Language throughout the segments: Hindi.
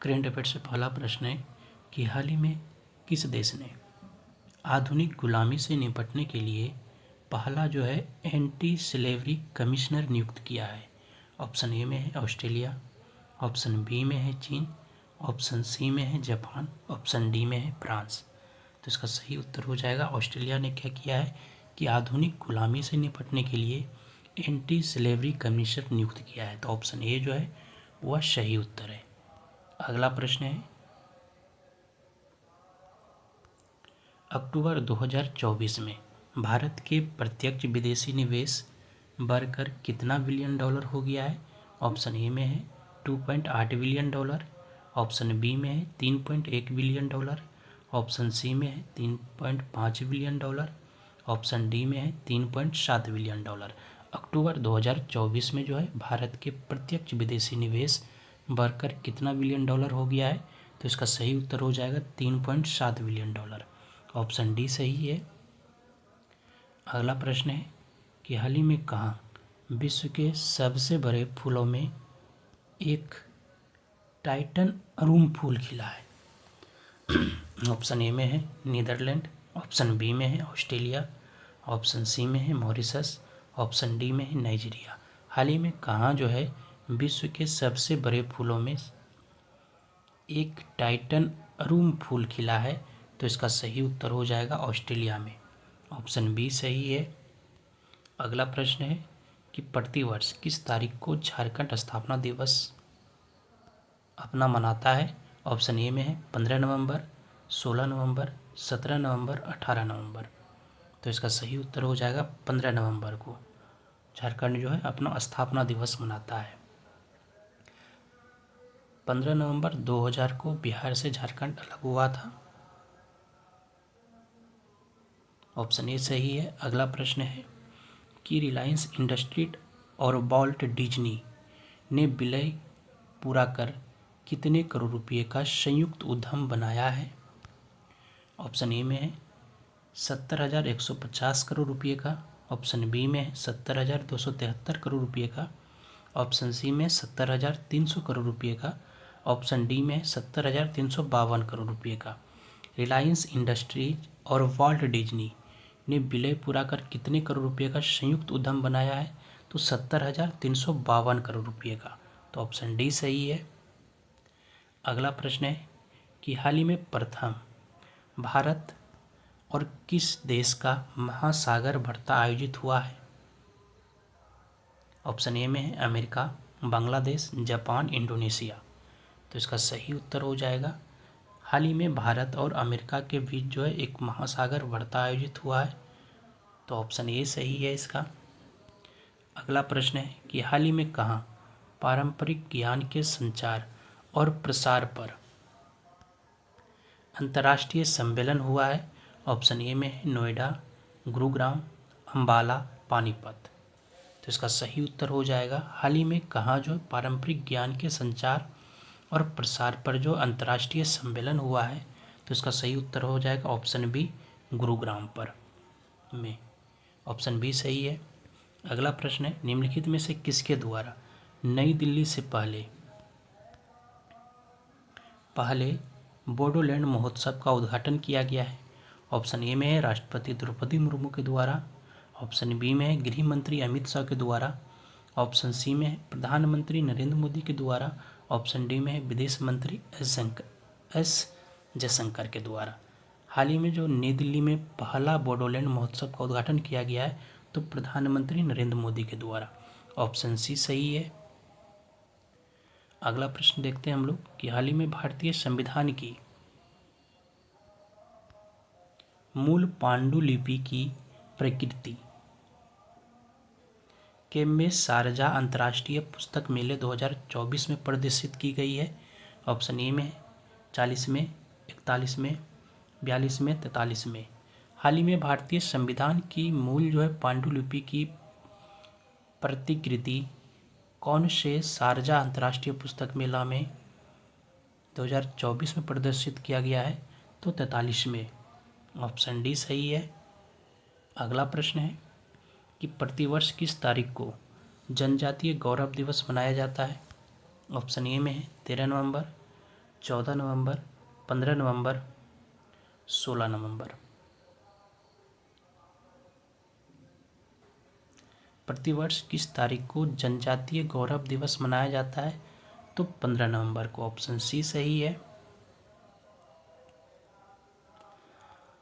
करेंट अफेयर से पहला प्रश्न है कि हाल ही में किस देश ने आधुनिक गुलामी से निपटने के लिए पहला जो है एंटी स्लेवरी कमिश्नर नियुक्त किया है। ऑप्शन ए में है ऑस्ट्रेलिया, ऑप्शन बी में है चीन, ऑप्शन सी में है जापान, ऑप्शन डी में है फ्रांस। तो इसका सही उत्तर हो जाएगा ऑस्ट्रेलिया ने क्या किया है कि आधुनिक गुलामी से निपटने के लिए एंटी स्लेवरी कमिश्नर नियुक्त किया है। तो ऑप्शन ए जो है वह सही उत्तर है। अगला प्रश्न है अक्टूबर 2024 में भारत के प्रत्यक्ष विदेशी निवेश बढ़कर कितना बिलियन डॉलर हो गया है। ऑप्शन ए में है 2.8 बिलियन डॉलर, ऑप्शन बी में है 3.1 बिलियन डॉलर, ऑप्शन सी में है 3.5 बिलियन डॉलर, ऑप्शन डी में है 3.7 बिलियन डॉलर। अक्टूबर 2024 में जो है भारत के प्रत्यक्ष विदेशी निवेश बढ़कर कितना बिलियन डॉलर हो गया है। तो इसका सही उत्तर हो जाएगा 3.7 बिलियन डॉलर। ऑप्शन डी सही है। अगला प्रश्न है कि हाल ही में कहाँ विश्व के सबसे बड़े फूलों में एक टाइटन अरूम फूल खिला है। ऑप्शन ए में है नीदरलैंड, ऑप्शन बी में है ऑस्ट्रेलिया, ऑप्शन सी में है मॉरिशस, ऑप्शन डी में है नाइजीरिया। हाल ही में कहाँ जो है विश्व के सबसे बड़े फूलों में एक टाइटन अरूम फूल खिला है। तो इसका सही उत्तर हो जाएगा ऑस्ट्रेलिया में। ऑप्शन बी सही है। अगला प्रश्न है कि प्रतिवर्ष किस तारीख को झारखंड स्थापना दिवस अपना मनाता है। ऑप्शन ए में है 15 नवंबर, 16 नवंबर, 17 नवंबर, 18 नवंबर। तो इसका सही उत्तर हो जाएगा 15 नवंबर को झारखंड जो है अपना स्थापना दिवस मनाता है। 15 नवंबर 2000 को बिहार से झारखंड अलग हुआ था। ऑप्शन ए सही है। अगला प्रश्न है कि रिलायंस इंडस्ट्रीज और वॉल्ट डिज्नी ने विलय पूरा कर कितने करोड़ रुपए का संयुक्त उद्यम बनाया है। ऑप्शन ए में है 70,150 करोड़ रुपए का, ऑप्शन बी में है 70,273 करोड़ रुपए का, ऑप्शन सी में 70,300 करोड़ रुपए का, ऑप्शन डी में 70,352 करोड़ रुपए का। रिलायंस इंडस्ट्रीज और वॉल्ट डिज्नी ने विलय पूरा कर कितने करोड़ रुपए का संयुक्त उद्यम बनाया है। तो 70,352 करोड़ रुपए का। तो ऑप्शन डी सही है। अगला प्रश्न है कि हाल ही में प्रथम भारत और किस देश का महासागर वार्ता आयोजित हुआ है। ऑप्शन ए में है अमेरिका, बांग्लादेश, जापान, इंडोनेशिया। तो इसका सही उत्तर हो जाएगा हाल ही में भारत और अमेरिका के बीच जो है एक महासागर वार्ता आयोजित हुआ है। तो ऑप्शन ए सही है इसका। अगला प्रश्न है कि हाल ही में कहाँ पारंपरिक ज्ञान के संचार और प्रसार पर अंतर्राष्ट्रीय सम्मेलन हुआ है। ऑप्शन ए में है नोएडा, गुरुग्राम, अम्बाला, पानीपत। तो इसका सही उत्तर हो जाएगा हाल ही में कहाँ जो पारंपरिक ज्ञान के संचार और प्रसार पर जो अंतर्राष्ट्रीय सम्मेलन हुआ है। तो इसका सही उत्तर हो जाएगा ऑप्शन बी गुरुग्राम पर में। ऑप्शन बी सही है। अगला प्रश्न है निम्नलिखित में से किसके द्वारा नई दिल्ली से पहले बोडोलैंड महोत्सव का उद्घाटन किया गया है। ऑप्शन ए में है राष्ट्रपति द्रौपदी मुर्मू के द्वारा, ऑप्शन बी में है गृह मंत्री अमित शाह के द्वारा, ऑप्शन सी में है प्रधानमंत्री नरेंद्र मोदी के द्वारा, ऑप्शन डी में है विदेश मंत्री एस जयशंकर के द्वारा। हाल ही में जो नई दिल्ली में पहला बोडोलैंड महोत्सव का उद्घाटन किया गया है तो प्रधानमंत्री नरेंद्र मोदी के द्वारा। ऑप्शन सी सही है। अगला प्रश्न देखते हैं हम लोग कि हाल ही में भारतीय संविधान की मूल पांडुलिपि की प्रकृति के में शारजा अंतर्राष्ट्रीय पुस्तक मेले 2024 में प्रदर्शित की गई है। ऑप्शन ए में 40 में, 41 में, 42 में, 43 में। हाल ही में भारतीय संविधान की मूल जो है पांडुलिपि की प्रतिकृति कौन से शारजा अंतर्राष्ट्रीय पुस्तक मेला में 2024 में प्रदर्शित किया गया है। तो 43 में। ऑप्शन डी सही है। अगला प्रश्न है कि प्रतिवर्ष किस तारीख को जनजातीय गौरव दिवस मनाया जाता है। ऑप्शन ए में है 13 नवंबर, 14 नवंबर, 15 नवंबर, 16 नवंबर। प्रतिवर्ष किस तारीख को जनजातीय गौरव दिवस मनाया जाता है? तो 15 नवंबर को। ऑप्शन सी सही है।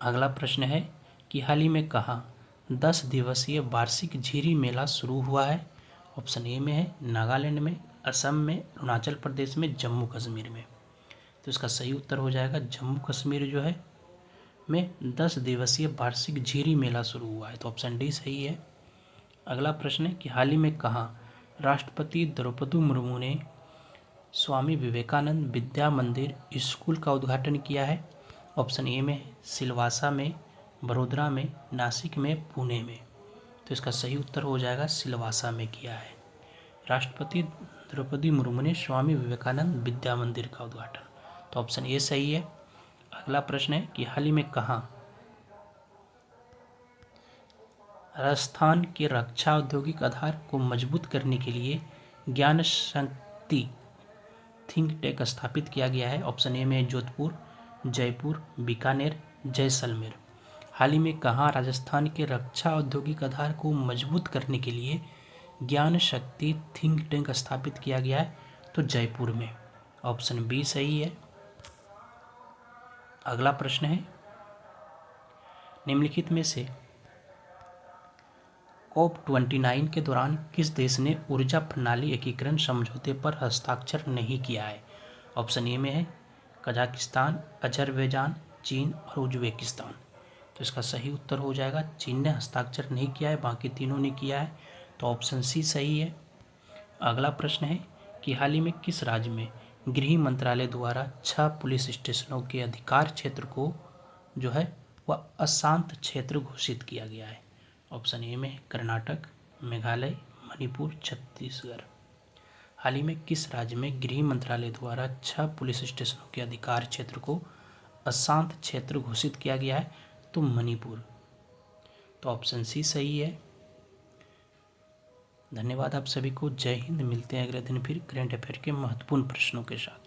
अगला प्रश्न है कि हाल ही में कहाँ 10 दिवसीय वार्षिक झिरी मेला शुरू हुआ है? ऑप्शन ए में है नागालैंड में, असम में, अरुणाचल प्रदेश में, जम्मू कश्मीर में। तो इसका सही उत्तर हो जाएगा जम्मू कश्मीर जो है में 10 दिवसीय वार्षिक झिरी मेला शुरू हुआ है। तो ऑप्शन डी सही है। अगला प्रश्न है कि हाल ही में कहाँ राष्ट्रपति द्रौपदी मुर्मू ने स्वामी विवेकानंद विद्या मंदिर स्कूल का उद्घाटन किया है? ऑप्शन ए में सिलवासा में, बड़ोदरा में, नासिक में, पुणे में। तो इसका सही उत्तर हो जाएगा सिलवासा में किया है राष्ट्रपति द्रौपदी मुर्मू ने स्वामी विवेकानंद विद्या मंदिर का उद्घाटन। तो ऑप्शन ए सही है। अगला प्रश्न है कि हाल ही में कहाँ राजस्थान के रक्षा औद्योगिक आधार को मजबूत करने के लिए ज्ञान शक्ति थिंक टैंक स्थापित किया गया है? ऑप्शन ए में जोधपुर, जयपुर, बीकानेर, जैसलमेर। हाल ही में कहाँ राजस्थान के रक्षा औद्योगिक आधार को मजबूत करने के लिए ज्ञान शक्ति थिंक टैंक स्थापित किया गया है? तो जयपुर में। ऑप्शन बी सही है। अगला प्रश्न है निम्नलिखित में से COP29 के दौरान किस देश ने ऊर्जा प्रणाली एकीकरण समझौते पर हस्ताक्षर नहीं किया है? ऑप्शन ए में है कजाकिस्तान, अजरबैजान, चीन और उज्बेकिस्तान। तो इसका सही उत्तर हो जाएगा चीन ने हस्ताक्षर नहीं किया है, बाकी तीनों ने किया है। तो ऑप्शन सी सही है। अगला प्रश्न है कि हाल ही में किस राज्य में गृह मंत्रालय द्वारा 6 पुलिस स्टेशनों के अधिकार क्षेत्र को जो है वह अशांत क्षेत्र घोषित किया गया है? ऑप्शन ए में कर्नाटक, मेघालय, मणिपुर, छत्तीसगढ़। हाल ही में किस राज्य में गृह मंत्रालय द्वारा 6 पुलिस स्टेशनों के अधिकार क्षेत्र को अशांत क्षेत्र घोषित किया गया है? तो मणिपुर। तो ऑप्शन सी सही है। धन्यवाद आप सभी को। जय हिंद। मिलते हैं अगले दिन फिर करंट अफेयर के महत्वपूर्ण प्रश्नों के साथ।